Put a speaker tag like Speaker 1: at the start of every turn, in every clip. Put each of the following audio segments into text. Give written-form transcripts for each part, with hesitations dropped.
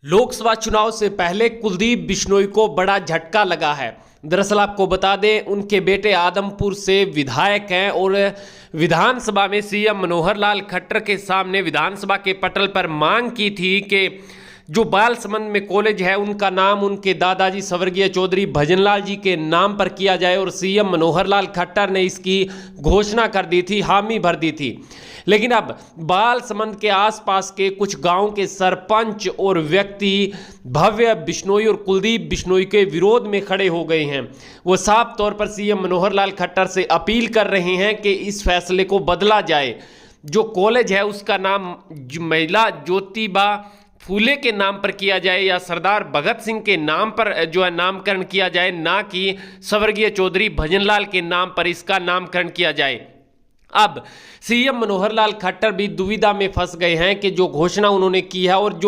Speaker 1: लोकसभा चुनाव से पहले कुलदीप बिश्नोई को बड़ा झटका लगा है। दरअसल आपको बता दें, उनके बेटे आदमपुर से विधायक हैं और विधानसभा में सीएम मनोहर लाल खट्टर के सामने विधानसभा के पटल पर मांग की थी कि जो बालसमंद में कॉलेज है उनका नाम उनके दादाजी स्वर्गीय चौधरी भजनलाल जी के नाम पर किया जाए और सीएम मनोहर लाल खट्टर ने इसकी घोषणा कर दी थी, हामी भर दी थी। लेकिन अब बालसमंद के आसपास के कुछ गांव के सरपंच और व्यक्ति भव्य बिश्नोई और कुलदीप बिश्नोई के विरोध में खड़े हो गए हैं। वो साफ तौर पर सीएम मनोहर लाल खट्टर से अपील कर रहे हैं कि इस फैसले को बदला जाए। जो कॉलेज है उसका नाम महिला ज्योतिबा फूले के नाम पर किया जाए या सरदार भगत सिंह के नाम पर जो है नामकरण किया जाए, ना कि स्वर्गीय चौधरी भजनलाल के नाम पर इसका नामकरण किया जाए। अब सीएम मनोहर लाल खट्टर भी दुविधा में फंस गए हैं कि जो घोषणा उन्होंने की है और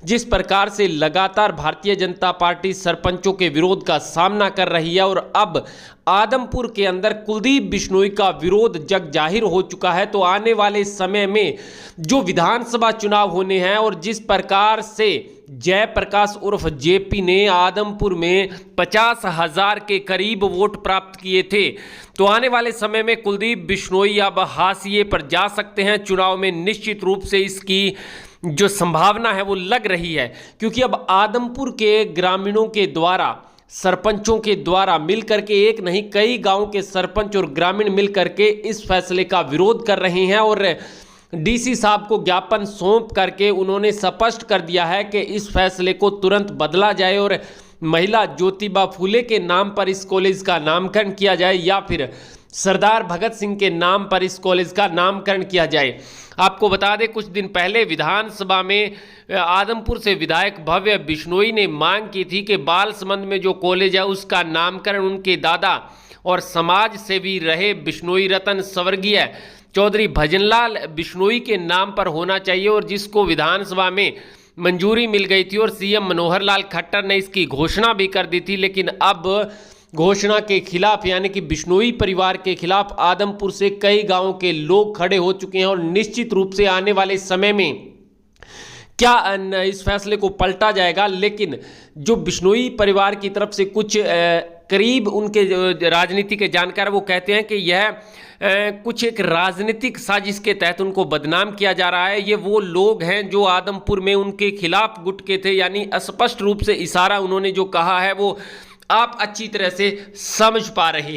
Speaker 1: जिस प्रकार से लगातार भारतीय जनता पार्टी सरपंचों के विरोध का सामना कर रही है और अब आदमपुर के अंदर कुलदीप बिश्नोई का विरोध जग जाहिर हो चुका है, तो आने वाले समय में जो विधानसभा चुनाव होने हैं और जिस प्रकार से जयप्रकाश उर्फ जेपी ने आदमपुर में 50,000 के करीब वोट प्राप्त किए थे, तो आने वाले समय में कुलदीप बिश्नोई अब हाशिए पर जा सकते हैं। चुनाव में निश्चित रूप से इसकी जो संभावना है वो लग रही है, क्योंकि अब आदमपुर के ग्रामीणों के द्वारा, सरपंचों के द्वारा मिलकर के, एक नहीं कई गांव के सरपंच और ग्रामीण मिलकर के इस फैसले का विरोध कर रहे हैं और डीसी साहब को ज्ञापन सौंप करके उन्होंने स्पष्ट कर दिया है कि इस फैसले को तुरंत बदला जाए और महिला ज्योतिबा फूले के नाम पर इस कॉलेज का नामकरण किया जाए या फिर सरदार भगत सिंह के नाम पर इस कॉलेज का नामकरण किया जाए। आपको बता दें, कुछ दिन पहले विधानसभा में आदमपुर से विधायक भव्य बिश्नोई ने मांग की थी कि बालसमंद में जो कॉलेज है उसका नामकरण उनके दादा और समाज सेवी रहे बिश्नोई रतन स्वर्गीय चौधरी भजनलाल बिश्नोई के नाम पर होना चाहिए, और जिसको विधानसभा में मंजूरी मिल गई थी और सीएम मनोहर लाल खट्टर ने इसकी घोषणा भी कर दी थी। लेकिन अब घोषणा के खिलाफ, यानी कि बिश्नोई परिवार के खिलाफ आदमपुर से कई गांवों के लोग खड़े हो चुके हैं और निश्चित रूप से आने वाले समय में क्या इस फैसले को पलटा जाएगा। लेकिन जो बिश्नोई परिवार की तरफ से कुछ करीब उनके राजनीति के जानकार वो कहते हैं कि यह कुछ एक राजनीतिक साजिश के तहत उनको बदनाम किया जा रहा है। ये वो लोग हैं जो आदमपुर में उनके खिलाफ गुटके थे, यानी स्पष्ट रूप से इशारा उन्होंने जो कहा है वो आप अच्छी तरह से समझ पा रहे हैं।